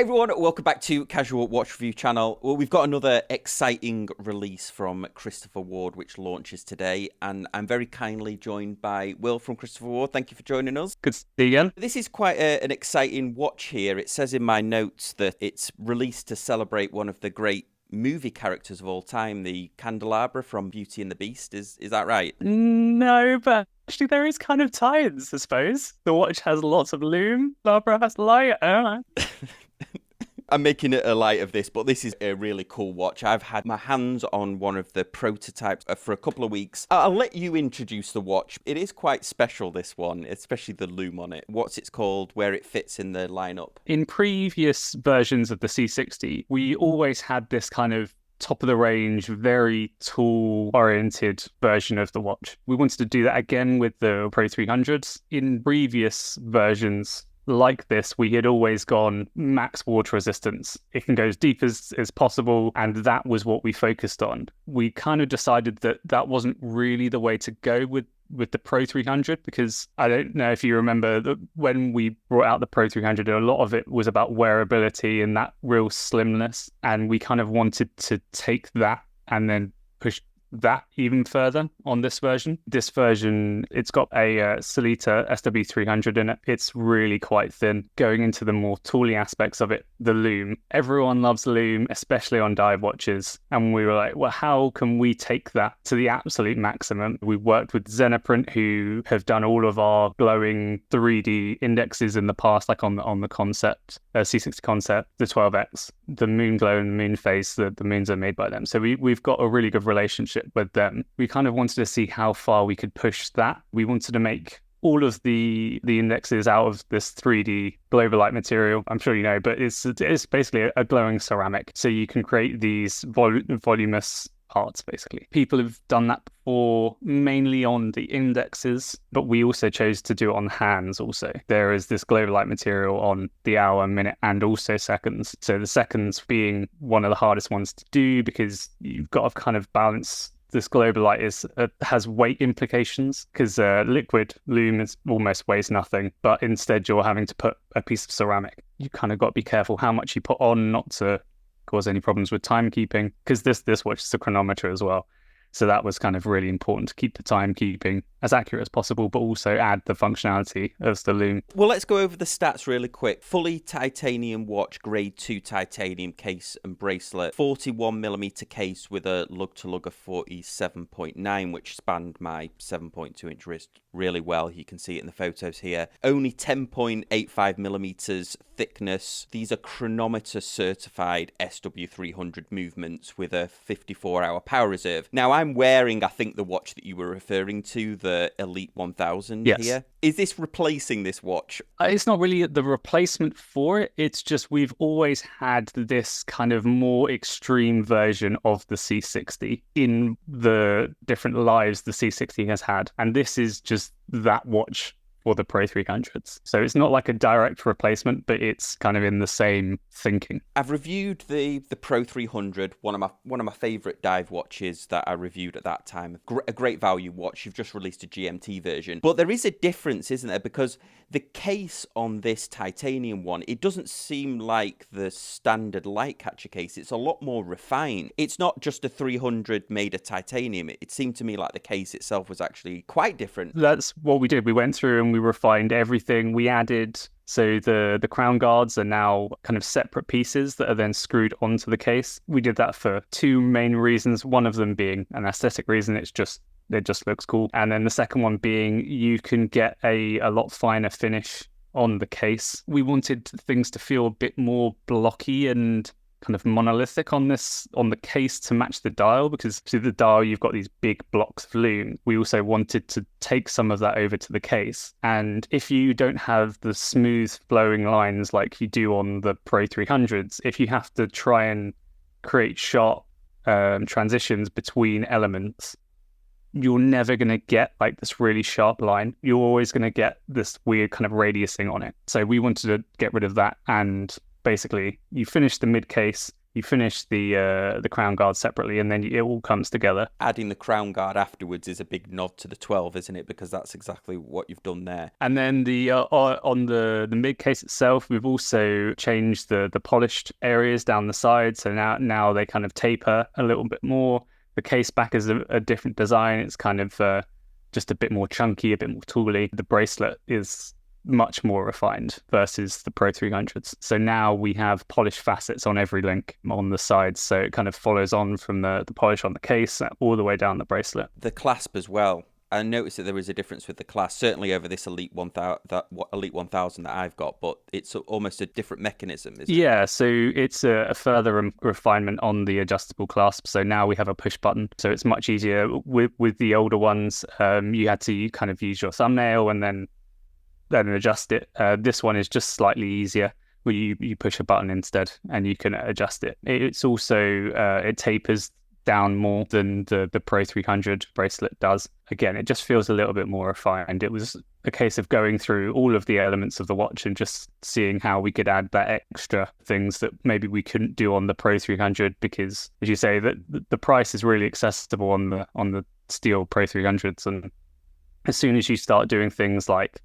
Hi everyone, welcome back to Casual Watch Review channel. Well, we've got another exciting release from Christopher Ward which launches today, and I'm very kindly joined by Will from Christopher Ward. Thank you for joining us. Good to see you again. This is quite an exciting watch here. It says in my notes that it's released to celebrate one of the great movie characters of all time, the candelabra from Beauty and the Beast. Is that right? No, but actually there is kind of tie-ins, I suppose. The watch has lots of lume, Barbara has light. I don't know. I'm making it a light of this, but this is a really cool watch. I've had my hands on one of the prototypes for a couple of weeks. I'll let you introduce the watch. It is quite special, this one, especially the lume on it. What's it called, where it fits in the lineup? In previous versions of the C60, we always had this kind of top-of-the-range, very tool-oriented version of the watch. We wanted to do that again with the Pro 300s. In previous versions like this, we had always gone max water resistance. It can go as deep as possible, and that was what we focused on. We kind of decided that that wasn't really the way to go with the Pro 300, because I don't know if you remember that when we brought out the Pro 300, a lot of it was about wearability and that real slimness, and we kind of wanted to take that and then push that even further on this version. This version, it's got a Sellita SW300 in it. It's really quite thin. Going into the more tooly aspects of it, the lume. Everyone loves lume, especially on dive watches. And we were like, well, how can we take that to the absolute maximum? We worked with Xenoprint, who have done all of our glowing 3D indexes in the past, like on the concept, C60 concept, the 12X, the moon glow and the moon phase, the moons are made by them. So we've got a really good relationship with them. We kind of wanted to see how far we could push that. We wanted to make all of the indexes out of this 3D globalite material. I'm sure you know, but it's basically a glowing ceramic. So you can create these voluminous parts, basically. People have done that before, mainly on the indexes, but we also chose to do it on hands also. There is this globalite material on the hour, minute, and also seconds. So the seconds being one of the hardest ones to do, because you've got to kind of balance. This globalite has weight implications, because liquid lume almost weighs nothing, but instead you're having to put a piece of ceramic. You kind of got to be careful how much you put on, not to cause any problems with timekeeping, because this watch is a chronometer as well. So that was kind of really important to keep the timekeeping as accurate as possible, but also add the functionality of the lume. Well, let's go over the stats really quick. Fully titanium watch, grade 2 titanium case and bracelet, 41mm case with a lug-to-lug of 47.9, which spanned my 7.2-inch wrist really well. You can see it in the photos here. Only 10.85mm thickness. These are Chronometer certified SW300 movements with a 54-hour power reserve. Now, I'm wearing, I think, the watch that you were referring to, the Elite 1000 here. Is this replacing this watch? It's not really the replacement for it. It's just we've always had this kind of more extreme version of the C60 in the different lives the C60 has had. And this is just that watch for the Pro 300s. So it's not like a direct replacement, but it's kind of in the same thinking. I've reviewed the Pro 300, one of my favorite dive watches that I reviewed at that time. A great value watch. You've just released a GMT version. But there is a difference, isn't there? Because the case on this titanium one, it doesn't seem like the standard light catcher case. It's a lot more refined. It's not just a 300 made of titanium. It seemed to me like the case itself was actually quite different. That's what we did. We went through and we refined everything. We added, so the crown guards are now kind of separate pieces that are then screwed onto the case. We did that for two main reasons. One of them being an aesthetic reason. It just looks cool. And then the second one being you can get a lot finer finish on the case. We wanted things to feel a bit more blocky and kind of monolithic on the case to match the dial, because to the dial you've got these big blocks of lume. We also wanted to take some of that over to the case, and if you don't have the smooth flowing lines like you do on the Pro 300s, if you have to try and create sharp transitions between elements, you're never going to get like this really sharp line. You're always going to get this weird kind of radiusing on it. So we wanted to get rid of that, and basically you finish the mid case, You finish the crown guard separately, and then it all comes together. Adding the crown guard afterwards is a big nod to the 12, isn't it? Because that's exactly what you've done there. And then on the mid case itself, we've also changed the polished areas down the side. So now they kind of taper a little bit more. The case back is a different design. It's kind of just a bit more chunky, a bit more tooly. The bracelet is much more refined versus the Pro 300s. So now we have polished facets on every link on the sides. So it kind of follows on from the polish on the case all the way down the bracelet. The clasp as well. I noticed that there was a difference with the clasp, certainly over this Elite 1000 that I've got, but it's almost a different mechanism, isn't it? Yeah, so it's a further refinement on the adjustable clasp. So now we have a push button, so it's much easier. With the older ones, you had to kind of use your thumbnail and then adjust it. This one is just slightly easier, where you push a button instead and you can adjust it. It's also it tapers down more than the Pro 300 bracelet does. Again, it just feels a little bit more refined. It was a case of going through all of the elements of the watch and just seeing how we could add that extra things that maybe we couldn't do on the Pro 300, because, as you say, that the price is really accessible on the steel Pro 300s, and as soon as you start doing things like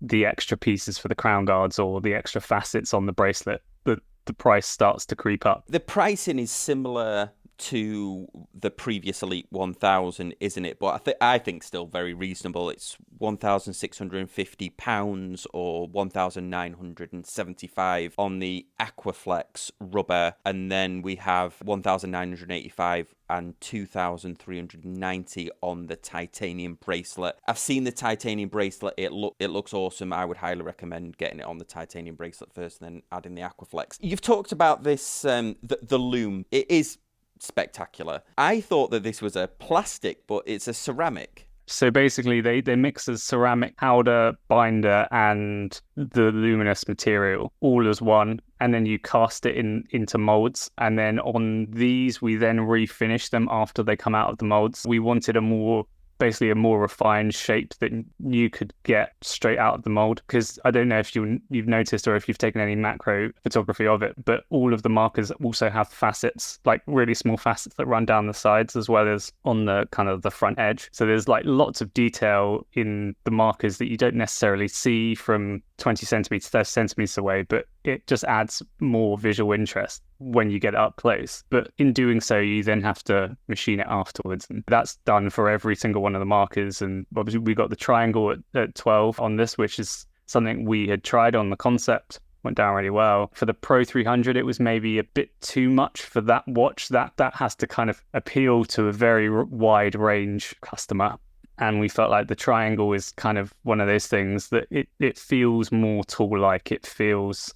the extra pieces for the crown guards or the extra facets on the bracelet, the price starts to creep up. The pricing is similar to the previous Elite 1000, isn't it? But I think still very reasonable. It's £1,650 or £1,975 on the Aquaflex rubber, and then we have £1,985 and £2,390 on the titanium bracelet. I've seen the titanium bracelet. It looks awesome. I would highly recommend getting it on the titanium bracelet first and then adding the Aquaflex. You've talked about this, the loom. It is spectacular. I thought that this was a plastic, but it's a ceramic. So basically they mix a ceramic powder, binder, and the luminous material all as one, and then you cast it into molds, and then on these we then refinish them after they come out of the molds. We wanted a more refined shape that you could get straight out of the mold, because I don't know if you've noticed or if you've taken any macro photography of it, but all of the markers also have facets, like really small facets that run down the sides as well as on the kind of the front edge. So there's like lots of detail in the markers that you don't necessarily see from 20 centimeters, 30 centimeters away, but it just adds more visual interest when you get it up close. But in doing so, you then have to machine it afterwards, and that's done for every single one of the markers. And obviously we got the triangle at 12 on this, which is something we had tried on the concept, went down really well. For the Pro 300, it was maybe a bit too much for that watch. That has to kind of appeal to a very wide range customer. And we felt like the triangle is kind of one of those things that it feels more tool-like. It feels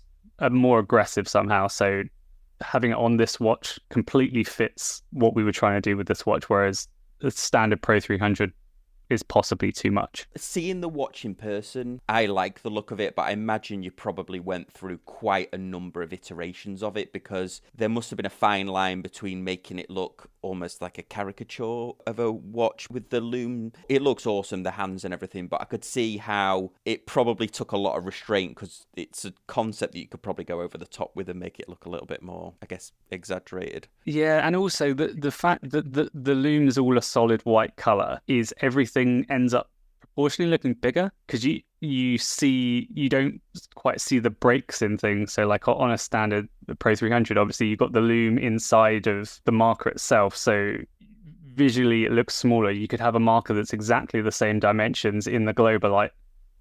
more aggressive somehow. So having it on this watch completely fits what we were trying to do with this watch, whereas the standard Pro 300 is possibly too much. Seeing the watch in person, I like the look of it, but I imagine you probably went through quite a number of iterations of it, because there must have been a fine line between making it look almost like a caricature of a watch with the loom. It looks awesome, the hands and everything, but I could see how it probably took a lot of restraint, because it's a concept that you could probably go over the top with and make it look a little bit more, I guess, exaggerated. Yeah, and also the fact that the loom is all a solid white color is everything ends up proportionally looking bigger, because you don't quite see the breaks in things. So like on a standard Pro 300, obviously you've got the loom inside of the marker itself, so visually it looks smaller. You could have a marker that's exactly the same dimensions in the Globalite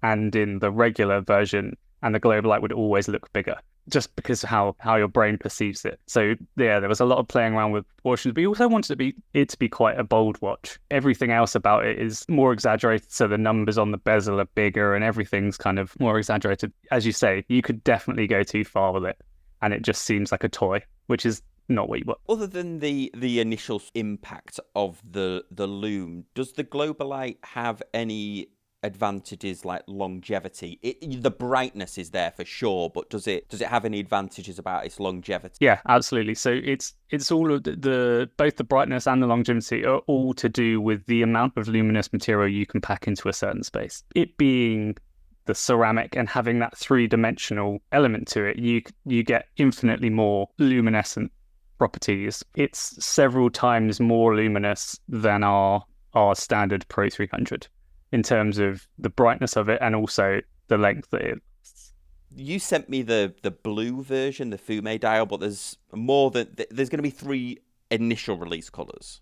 and in the regular version, and the Globalite would always look bigger, just because of how your brain perceives it. So yeah, there was a lot of playing around with proportions, but we also wanted it to be quite a bold watch. Everything else about it is more exaggerated, so the numbers on the bezel are bigger and everything's kind of more exaggerated. As you say, you could definitely go too far with it, and it just seems like a toy, which is not what you want. Other than the initial impact of the loom, does the Globalite have any advantages like longevity? The brightness is there for sure, but does it have any advantages about its longevity? Yeah, absolutely. So it's all of both the brightness and the longevity are all to do with the amount of luminous material you can pack into a certain space. It being the ceramic and having that three-dimensional element to it, you get infinitely more luminescent properties. It's several times more luminous than our standard Pro 300 in terms of the brightness of it and also the length that it lasts. You sent me the blue version, the Fume dial, but there's going to be 3 initial release colors.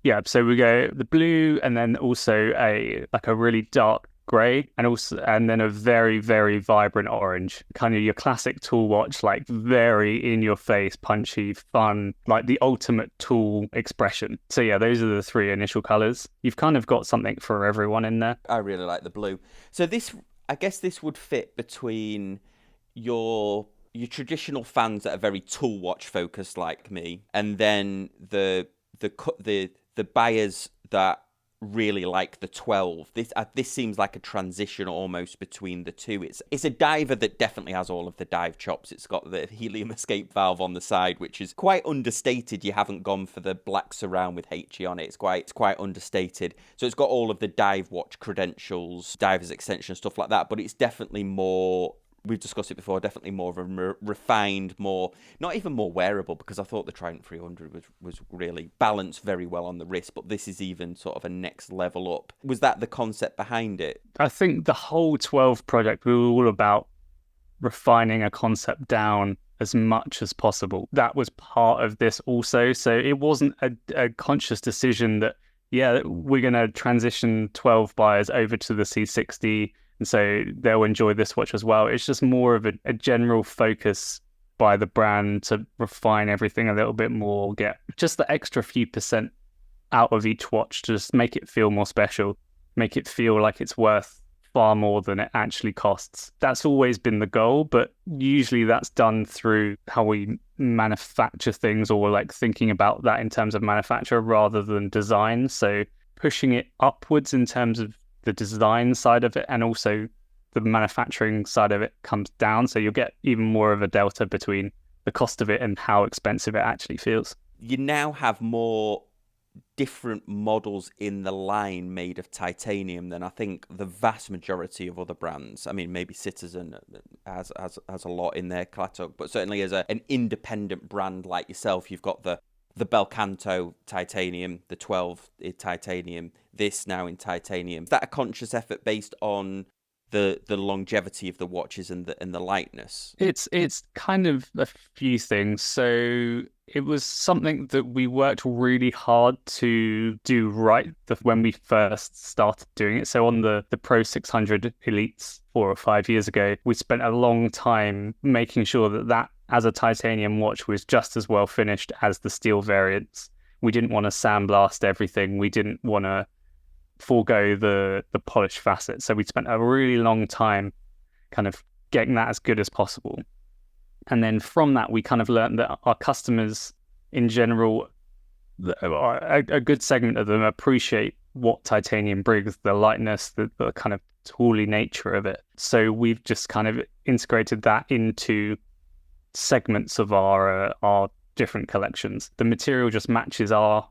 Yeah. So we go the blue, and then also a really dark grey, and then a very, very vibrant orange, kind of your classic tool watch, like very in your face, punchy, fun, like the ultimate tool expression. So yeah, those are the 3 initial colors. You've kind of got something for everyone in there. I really like the blue. So I guess this would fit between your traditional fans that are very tool watch focused like me, and then the buyers that really like the 12. This seems like a transition almost between the two. It's a diver that definitely has all of the dive chops. It's got the helium escape valve on the side, which is quite understated. You haven't gone for the black surround with HE on it. It's quite understated. So it's got all of the dive watch credentials, diver's extension, stuff like that. But it's definitely more. We've discussed it before, definitely more of a refined, not even more wearable, because I thought the Trident 300 was really balanced very well on the wrist, but this is even sort of a next level up. Was that the concept behind it? I think the whole 12 project was all about refining a concept down as much as possible. That was part of this also. So it wasn't a conscious decision that, yeah, we're going to transition 12 buyers over to the C60, and so they'll enjoy this watch as well. It's just more of a general focus by the brand to refine everything a little bit more, get just the extra few percent out of each watch to just make it feel more special, make it feel like it's worth far more than it actually costs. That's always been the goal, but usually that's done through how we manufacture things, or like thinking about that in terms of manufacture rather than design. So pushing it upwards in terms of the design side of it, and also the manufacturing side of it comes down. So you'll get even more of a delta between the cost of it and how expensive it actually feels. You now have more different models in the line made of titanium than I think the vast majority of other brands. I mean, maybe Citizen has a lot in their catalog, but certainly as an independent brand like yourself, you've got the Belcanto titanium, the 12 titanium, this now in titanium. Is that a conscious effort based on the longevity of the watches and the lightness? It's kind of a few things. So it was something that we worked really hard to do right when we first started doing it. So on the Pro 600 Elites 4 or 5 years ago, we spent a long time making sure that as a titanium watch was just as well finished as the steel variants. We didn't want to sandblast everything. We didn't want to forego the polished facets. So we spent a really long time kind of getting that as good as possible. And then from that, we kind of learned that our customers in general, a good segment of them appreciate what titanium brings, the lightness, the kind of tooly nature of it. So we've just kind of integrated that into segments of our different collections. The material just matches our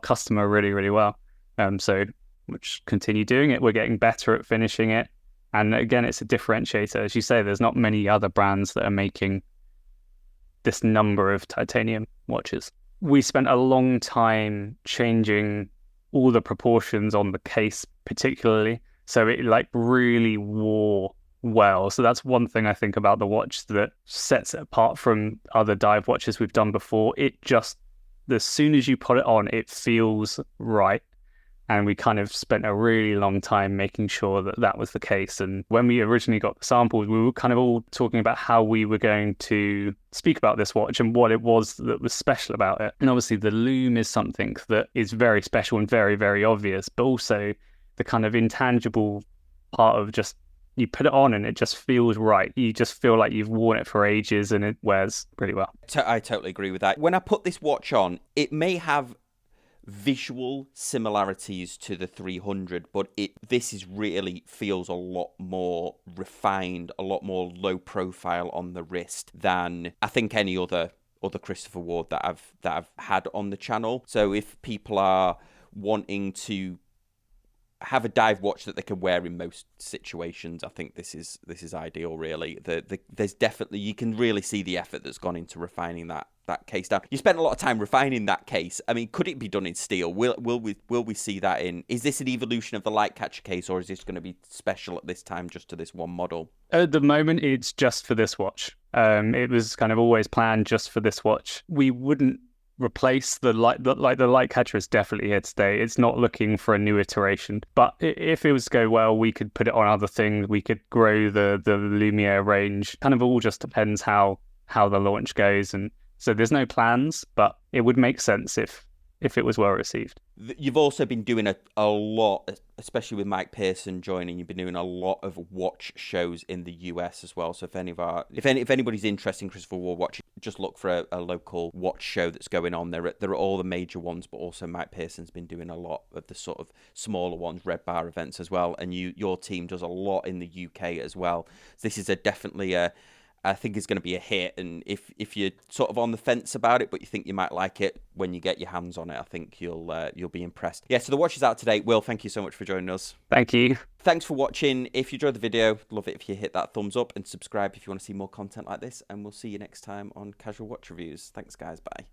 customer really, really well. So we'll just continue doing it. We're getting better at finishing it. And again, it's a differentiator. As you say, there's not many other brands that are making this number of titanium watches. We spent a long time changing all the proportions on the case particularly. So it like really wore well. So that's one thing I think about the watch that sets it apart from other dive watches we've done before. It just, as soon as you put it on, it feels right. And we kind of spent a really long time making sure that was the case. And when we originally got the samples, we were kind of all talking about how we were going to speak about this watch and what it was that was special about it. And obviously the lume is something that is very special and very, very obvious, but also the kind of intangible part of just, you put it on and it just feels right. You just feel like you've worn it for ages and it wears really well. I totally agree with that. When I put this watch on, it may have visual similarities to the 300, but this is really feels a lot more refined, a lot more low profile on the wrist than I think any other Christopher Ward that I've had on the channel. So if people are wanting to have a dive watch that they can wear in most situations, I think this is ideal, really. There's definitely, you can really see the effort that's gone into refining that case down. You spent a lot of time refining that case. I mean, could it be done in steel? Will we see that in? Is this an evolution of the light catcher case, or is this going to be special at this time just to this one model? At the moment, it's just for this watch. It was kind of always planned just for this watch. We wouldn't replace the light catcher is definitely here to stay. It's not looking for a new iteration, but if it was to go well, we could put it on other things. We could grow the Lumière range. Kind of all just depends how the launch goes, and so there's no plans, but it would make sense if it was well received. You've also been doing a lot, especially with Mike Pearson joining. You've been doing a lot of watch shows in the US as well. So if anybody's interested in Christopher Ward watch, just look for a local watch show that's going on. There are all the major ones, but also Mike Pearson's been doing a lot of the sort of smaller ones, Red Bar events as well. And your team does a lot in the UK as well. So this is definitely I think it's going to be a hit, and if you're sort of on the fence about it, but you think you might like it, when you get your hands on it, I think you'll be impressed. Yeah, so the watch is out today. Will, thank you so much for joining us. Thank you. Thanks for watching. If you enjoyed the video, love it if you hit that thumbs up and subscribe if you want to see more content like this, and we'll see you next time on Casual Watch Reviews. Thanks, guys. Bye.